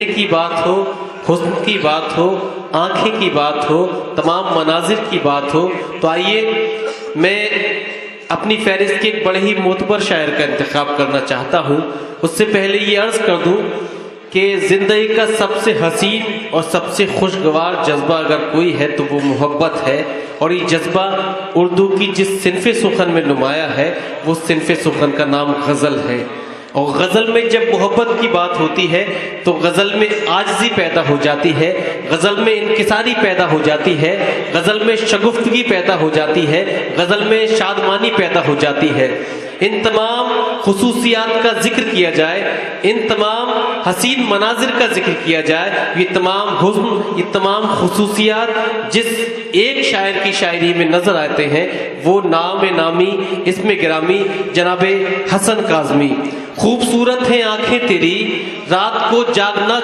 کی بات ہو، حسن کی بات ہو، آنکھیں کی بات ہو، تمام مناظر کی بات ہو، تو آئیے میں اپنی فہرست کے ایک بڑے ہی معتبر شاعر کا انتخاب کرنا چاہتا ہوں۔ اس سے پہلے یہ عرض کر دوں کہ زندگی کا سب سے حسین اور سب سے خوشگوار جذبہ اگر کوئی ہے تو وہ محبت ہے، اور یہ جذبہ اردو کی جس صنف سخن میں نمایاں ہے وہ صنف سخن کا نام غزل ہے۔ اور غزل میں جب محبت کی بات ہوتی ہے تو غزل میں عاجزی پیدا ہو جاتی ہے، غزل میں انکساری پیدا ہو جاتی ہے، غزل میں شگفتگی پیدا ہو جاتی ہے، غزل میں شادمانی پیدا ہو جاتی ہے۔ ان تمام خصوصیات کا ذکر کیا جائے، ان تمام حسین مناظر کا ذکر کیا جائے، یہ تمام حسن، یہ تمام خصوصیات جس ایک شاعر کی شاعری میں نظر آتے ہیں وہ نام نامی اسم گرامی جناب حسن کاظمی۔ خوبصورت ہیں آنکھیں تیری، رات کو جاگنا